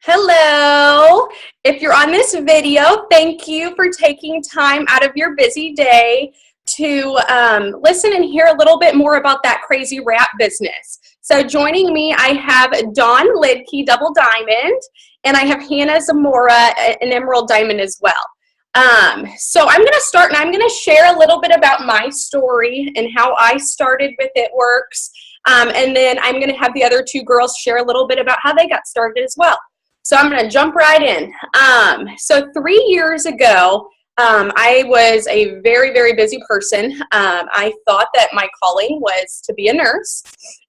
Hello. If you're on this video, thank you for taking time out of your busy day to listen and hear a little bit more about that crazy wrap business. So joining me, I have Dawn Liedtke, double diamond, and I have Hannah Zamora, an emerald diamond as well. So I'm going to start and I'm going to share a little bit about my story and how I started with It Works. And then I'm going to have the other two girls share a little bit about how they got started as well. So I'm going to jump right in. So 3 years ago, I was a very, very busy person. I thought that my calling was to be a nurse.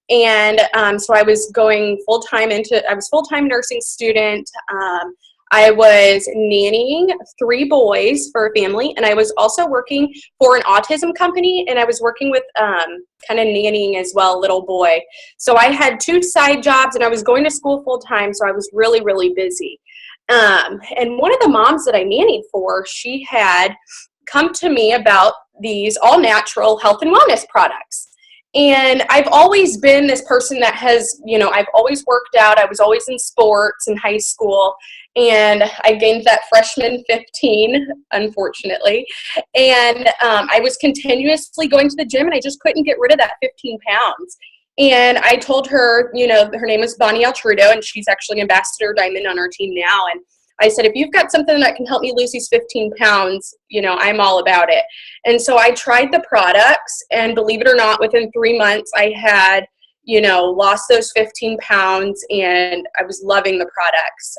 And so I was going full-time I was full-time nursing student. I was nannying 3 boys for a family, and I was also working for an autism company, and I was working with kind of nannying as well, a little boy. So I had 2 side jobs, and I was going to school full-time, so I was really, really busy. And one of the moms that I nannied for, she had come to me about these all-natural health and wellness products. And I've always been this person that has, I've always worked out. I was always in sports in high school. And I gained that freshman 15, unfortunately. And I was continuously going to the gym, and I just couldn't get rid of that 15 pounds. And I told her, her name is Bonnie Altrudo, and she's actually Ambassador Diamond on our team now. And I said, if you've got something that can help me lose these 15 pounds, I'm all about it. And so I tried the products, and believe it or not, within 3 months, I had, lost those 15 pounds, and I was loving the products.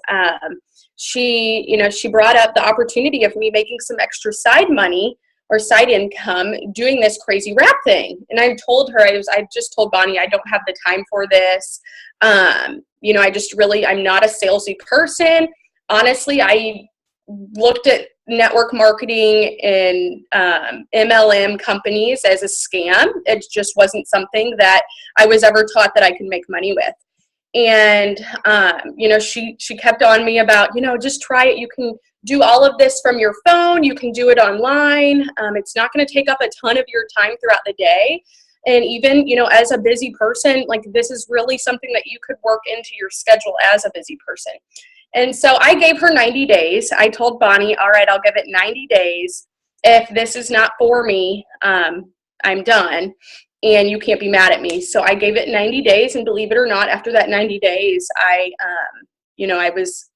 She brought up the opportunity of me making some extra side money or side income doing this crazy wrap thing. And I told her, I just told Bonnie, I don't have the time for this. I'm not a salesy person. Honestly, I looked at network marketing and MLM companies as a scam. It just wasn't something that I was ever taught that I could make money with. And, she kept on me about, just try it. You can do all of this from your phone. You can do it online. It's not going to take up a ton of your time throughout the day. And even, as a busy person, like, this is really something that you could work into your schedule as a busy person. And so I gave her 90 days. I told Bonnie, all right, I'll give it 90 days. If this is not for me, I'm done. And you can't be mad at me. So I gave it 90 days, and believe it or not, after that 90 days, I was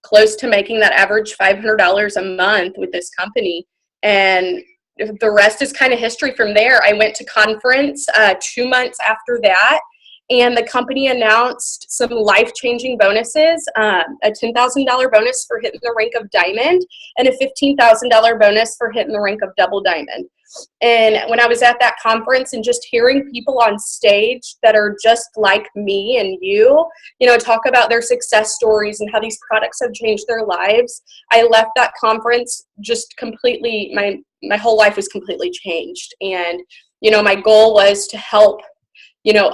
close to making that average $500 a month with this company. And the rest is kind of history from there. I went to conference 2 months after that, and the company announced some life-changing bonuses, a $10,000 bonus for hitting the rank of diamond, and a $15,000 bonus for hitting the rank of double diamond. And when I was at that conference and just hearing people on stage that are just like me and you, talk about their success stories and how these products have changed their lives, I left that conference just completely, my whole life was completely changed. And, my goal was to help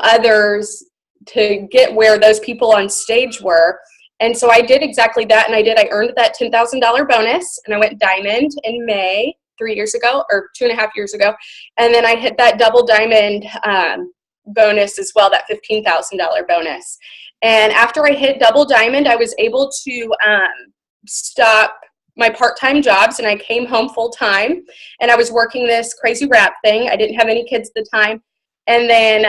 others to get where those people on stage were. And so I did exactly that, and I earned that $10,000 bonus, and I went diamond in May 3 years ago, or 2.5 years ago. And then I hit that double diamond bonus as well, that $15,000 bonus. And after I hit double diamond, I was able to stop my part-time jobs, and I came home full-time, and I was working this crazy wrap thing. I didn't have any kids at the time. And then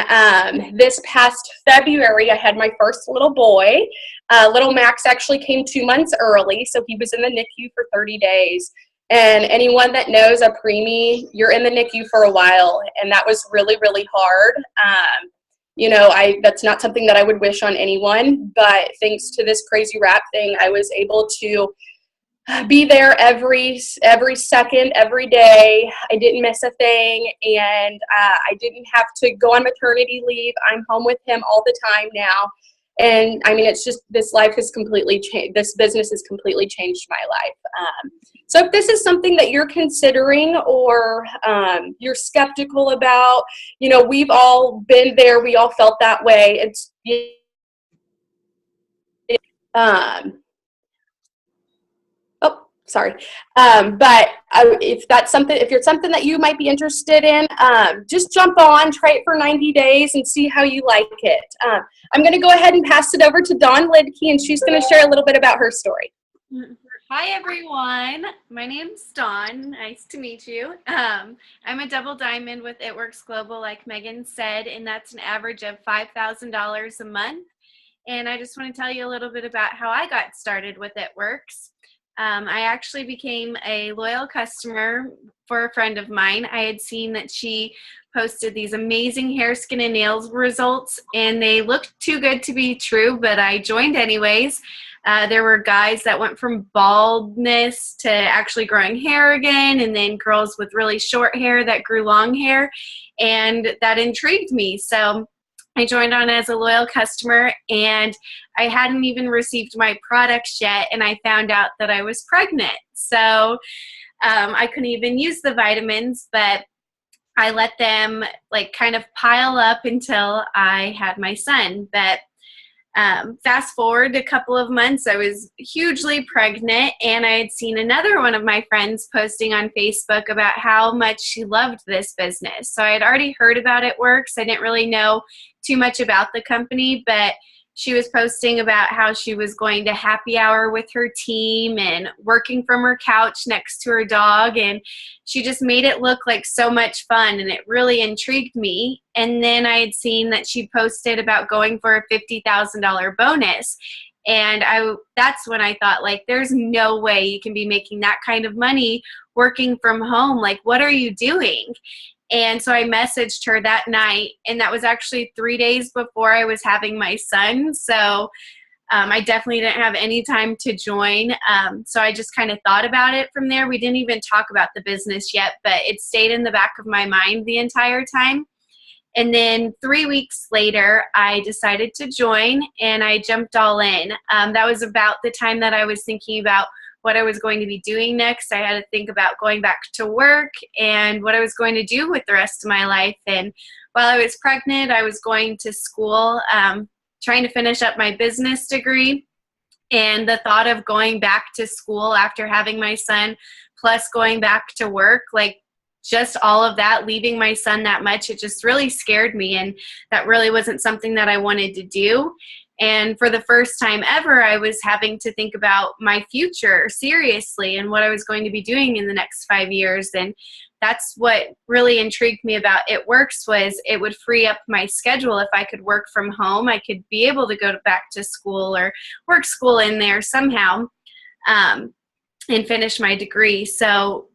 this past February, I had my first little boy. Little Max actually came 2 months early, so he was in the NICU for 30 days. And anyone that knows a preemie, you're in the NICU for a while, and that was really, really hard. That's not something that I would wish on anyone, but thanks to this crazy wrap thing, I was able to be there every second, every day. I didn't miss a thing, and I didn't have to go on maternity leave. I'm home with him all the time now. And I mean, it's just, this life has completely changed. This business has completely changed my life. So if this is something that you're considering, or you're skeptical about, we've all been there. We all felt that way. It's, oh, Sorry. But if you're something that you might be interested in, just jump on, try it for 90 days and see how you like it. I'm going to go ahead and pass it over to Dawn Liedtke, and she's going to share a little bit about her story. Hi everyone, my name's Dawn. Nice to meet you. I'm a double diamond with It Works Global, like Megan said, and that's an average of $5,000 a month. And I just want to tell you a little bit about how I got started with It Works. I actually became a loyal customer for a friend of mine. I had seen that she posted these amazing hair, skin, and nails results, and they looked too good to be true, but I joined anyways. There were guys that went from baldness to actually growing hair again, and then girls with really short hair that grew long hair, and that intrigued me. So I joined on as a loyal customer, and I hadn't even received my products yet, and I found out that I was pregnant. So I couldn't even use the vitamins, but I let them like kind of pile up until I had my son. But fast forward a couple of months, I was hugely pregnant, and I had seen another one of my friends posting on Facebook about how much she loved this business. So I had already heard about It Works. I didn't really know too much about the company, but she was posting about how she was going to happy hour with her team and working from her couch next to her dog, and she just made it look like so much fun, and it really intrigued me. And then I had seen that she posted about going for a $50,000 bonus, and that's when I thought, like, there's no way you can be making that kind of money working from home. Like, what are you doing? And so I messaged her that night, and that was actually 3 days before I was having my son. So I definitely didn't have any time to join. So I just kind of thought about it from there. We didn't even talk about the business yet, but it stayed in the back of my mind the entire time. And then 3 weeks later, I decided to join, and I jumped all in. That was about the time that I was thinking about what I was going to be doing next. I had to think about going back to work and what I was going to do with the rest of my life. And while I was pregnant, I was going to school, trying to finish up my business degree. And the thought of going back to school after having my son, plus going back to work, like just all of that, leaving my son that much, it just really scared me. And that really wasn't something that I wanted to do. And for the first time ever, I was having to think about my future seriously and what I was going to be doing in the next 5 years. And that's what really intrigued me about It Works, was it would free up my schedule. If I could work from home, I could be able to go back to school or work school in there somehow, and finish my degree. So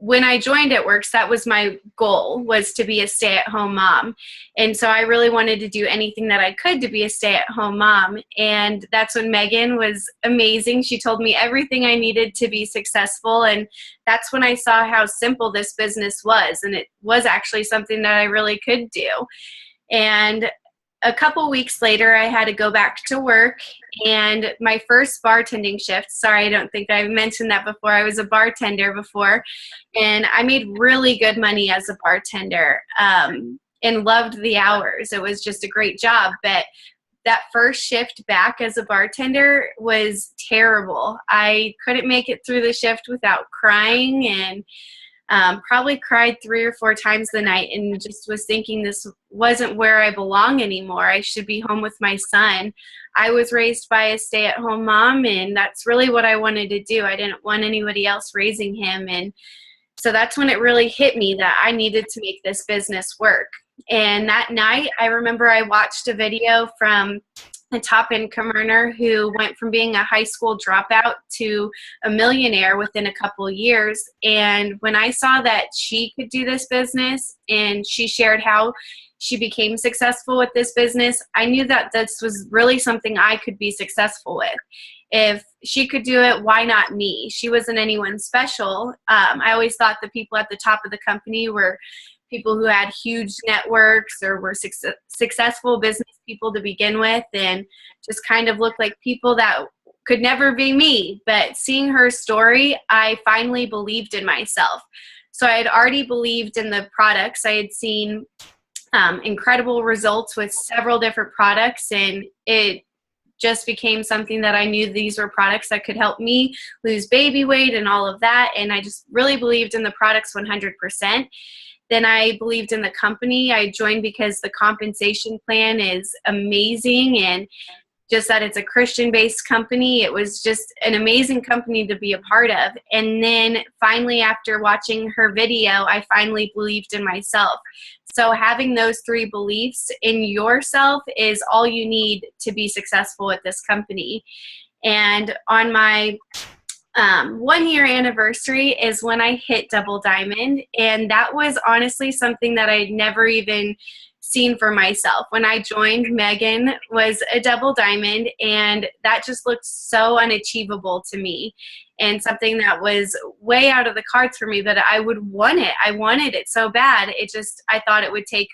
when I joined It Works, that was my goal, was to be a stay-at-home mom. And so I really wanted to do anything that I could to be a stay-at-home mom. And that's when Megan was amazing. She told me everything I needed to be successful. And that's when I saw how simple this business was. And it was actually something that I really could do. And a couple weeks later, I had to go back to work, and my first bartending shift, sorry, I don't think I mentioned that before, I was a bartender before, and I made really good money as a bartender, and loved the hours. It was just a great job, but that first shift back as a bartender was terrible. I couldn't make it through the shift without crying, and probably cried 3 or 4 times the night, and just was thinking this wasn't where I belong anymore. I should be home with my son. I was raised by a stay-at-home mom, and that's really what I wanted to do. I didn't want anybody else raising him. And so that's when it really hit me that I needed to make this business work. And that night, I remember I watched a video from a top income earner who went from being a high school dropout to a millionaire within a couple of years. And when I saw that she could do this business, and she shared how she became successful with this business, I knew that this was really something I could be successful with. If she could do it, why not me? She wasn't anyone special. I always thought the people at the top of the company were people who had huge networks or were successful business people to begin with, and just kind of looked like people that could never be me. But seeing her story, I finally believed in myself. So I had already believed in the products. I had seen incredible results with several different products, and it just became something that I knew these were products that could help me lose baby weight and all of that. And I just really believed in the products 100%. Then I believed in the company. I joined because the compensation plan is amazing, and just that it's a Christian-based company. It was just an amazing company to be a part of. And then finally, after watching her video, I finally believed in myself. So having those 3 beliefs in yourself is all you need to be successful at this company. And on my 1-year anniversary is when I hit Double Diamond, and that was honestly something that I'd never even seen for myself. When I joined, Megan was a Double Diamond, and that just looked so unachievable to me, and something that was way out of the cards for me, but I would want it. I wanted it so bad. I thought it would take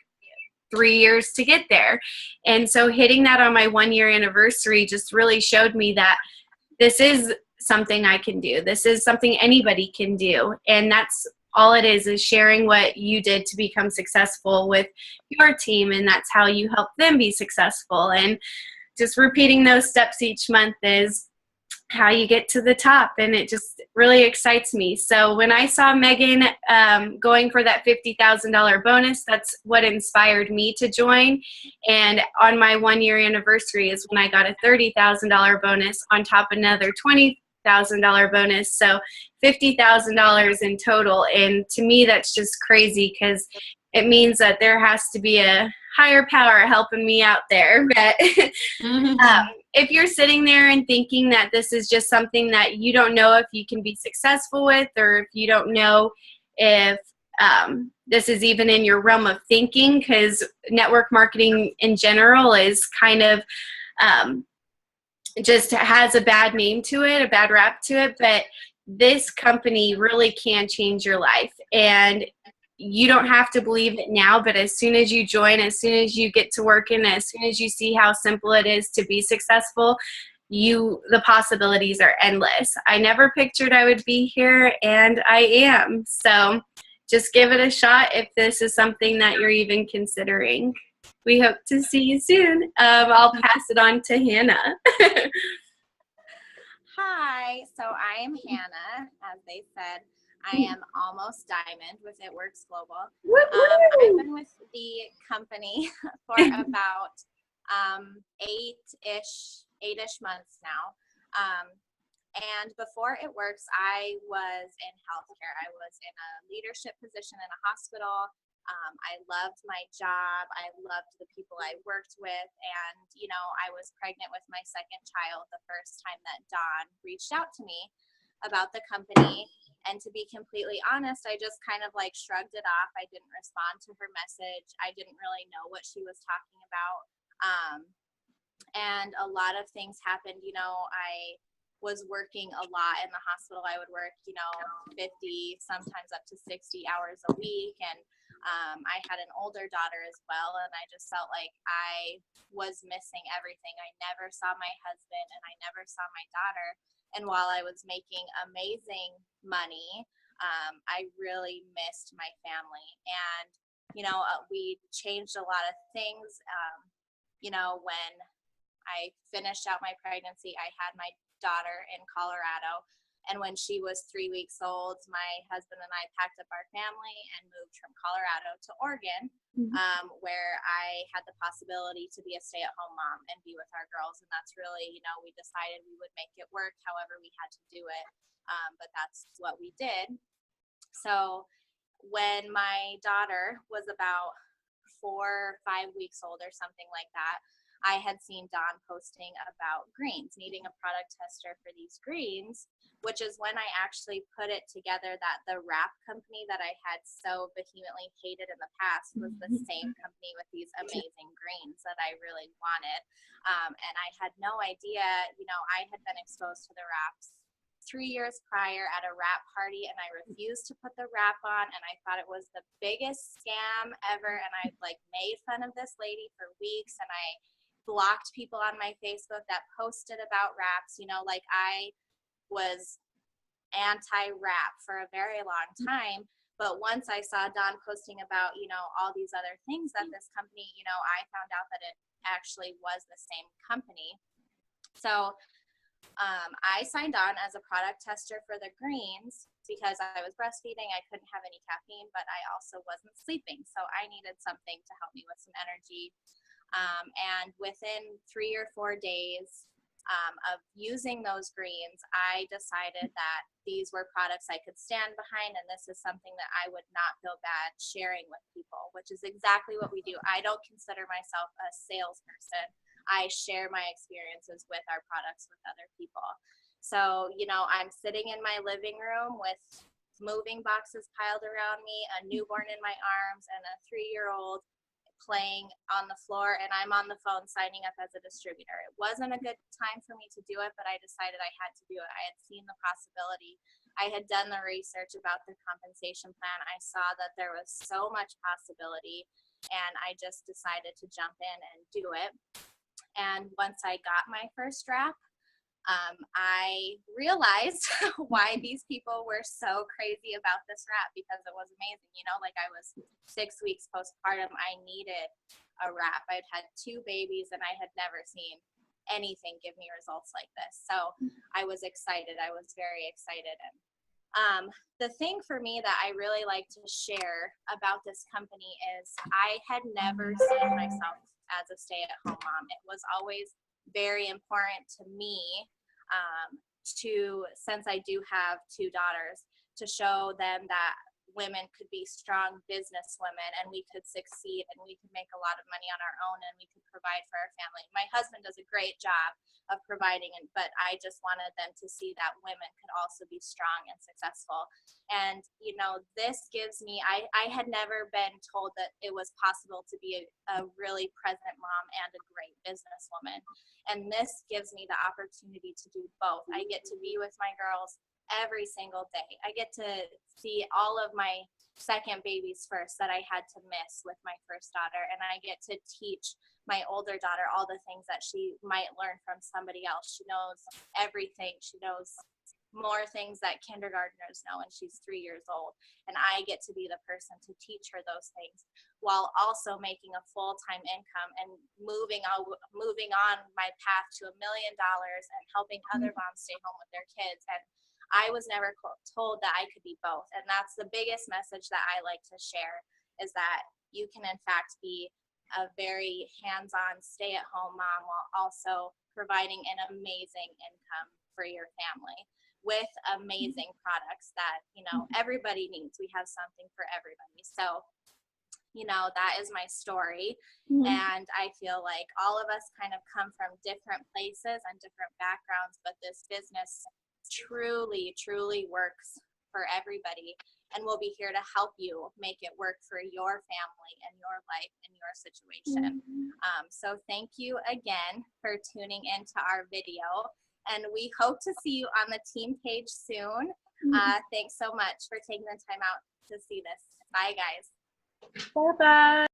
3 years to get there. And so hitting that on my 1-year anniversary just really showed me that this is something I can do. This is something anybody can do. And that's all it is sharing what you did to become successful with your team. And that's how you help them be successful. And just repeating those steps each month is how you get to the top. And it just really excites me. So when I saw Megan going for that $50,000 bonus, that's what inspired me to join. And on my 1-year anniversary is when I got a $30,000 bonus on top of another $20,000 bonus. So $50,000 in total. And to me, that's just crazy, because it means that there has to be a higher power helping me out there. But if you're sitting there and thinking that this is just something that you don't know if you can be successful with, or if you don't know if this is even in your realm of thinking, because network marketing in general is kind of just has a bad name to it, a bad rap to it, but this company really can change your life. And you don't have to believe it now, but as soon as you join, as soon as you get to work in, as soon as you see how simple it is to be successful, the possibilities are endless. I never pictured I would be here, and I am. So just give it a shot if this is something that you're even considering. We hope to see you soon. I'll pass it on to Hannah. Hi, so I am Hannah. As they said, I am almost diamond with It Works Global. I've been with the company for about 8-ish months now. And before It Works, I was in healthcare. I was in a leadership position in a hospital. I loved my job. I loved the people I worked with. And, I was pregnant with my second child the first time that Dawn reached out to me about the company. And to be completely honest, I just kind of shrugged it off. I didn't respond to her message. I didn't really know what she was talking about. And a lot of things happened. I was working a lot in the hospital. I would work, 50, sometimes up to 60 hours a week. And I had an older daughter as well. And I just felt like I was missing everything. I never saw my husband, and I never saw my daughter. And while I was making amazing money, I really missed my family. And, we changed a lot of things. When I finished out my pregnancy, I had my daughter in Colorado. And when she was 3 weeks old, my husband and I packed up our family and moved from Colorado to Oregon, where I had the possibility to be a stay-at-home mom and be with our girls. And that's really, we decided we would make it work however we had to do it. But that's what we did. So when my daughter was about 4 or 5 weeks old or something like that, I had seen Dawn posting about greens, needing a product tester for these greens, which is when I actually put it together that the wrap company that I had so vehemently hated in the past was the same company with these amazing greens that I really wanted. And I had no idea, I had been exposed to the wraps 3 years prior at a wrap party, and I refused to put the wrap on, and I thought it was the biggest scam ever. And I made fun of this lady for weeks, and I blocked people on my Facebook that posted about wraps. I was anti-wrap for a very long time. But once I saw Dawn posting about, all these other things that this company, I found out that it actually was the same company. So I signed on as a product tester for the greens because I was breastfeeding. I couldn't have any caffeine, but I also wasn't sleeping. So I needed something to help me with some energy. And within 3 or 4 days of using those greens, I decided that these were products I could stand behind, and this is something that I would not feel bad sharing with people, which is exactly what we do. I don't consider myself a salesperson. I share my experiences with our products with other people. So, you know, I'm sitting in my living room with moving boxes piled around me, a newborn in my arms, and a 3-year-old playing on the floor, and I'm on the phone signing up as a distributor. It wasn't a good time for me to do it, but I decided I had to do it. I had seen the possibility. I had done the research about the compensation plan. I saw that there was so much possibility, and I just decided to jump in and do it. And once I got my first wrap, I realized why these people were so crazy about this wrap, because it was amazing. You know, like I was 6 weeks postpartum. I needed a wrap. I'd had 2 babies and I had never seen anything give me results like this. So I was excited. I was very excited. And the thing for me that I really like to share about this company is I had never seen myself as a stay-at-home mom. It was always very important to me since I do have 2 daughters, to show them that women could be strong business women and we could succeed and we could make a lot of money on our own and we could provide for our family. My husband does a great job of providing, but I just wanted them to see that women could also be strong and successful. And, you know, this gives me, I had never been told that it was possible to be a really present mom and a great businesswoman. And this gives me the opportunity to do both. I get to be with my girls every single day. I get to see all of my second babies first that I had to miss with my first daughter, and I get to teach my older daughter all the things that she might learn from somebody else. She knows everything. She knows more things that kindergartners know, and she's 3 years old, and I get to be the person to teach her those things while also making a full-time income and moving on my path to $1 million and helping other moms stay home with their kids. And I was never told that I could be both. And that's the biggest message that I like to share, is that you can in fact be a very hands-on stay-at-home mom while also providing an amazing income for your family with amazing products that, you know, everybody needs. We have something for everybody. So, you know, that is my story. And I feel like all of us kind of come from different places and different backgrounds, but this business truly, truly works for everybody. And we'll be here to help you make it work for your family and your life and your situation. So thank you again for tuning into our video. And we hope to see you on the team page soon. Thanks so much for taking the time out to see this. Bye, guys. Bye-bye.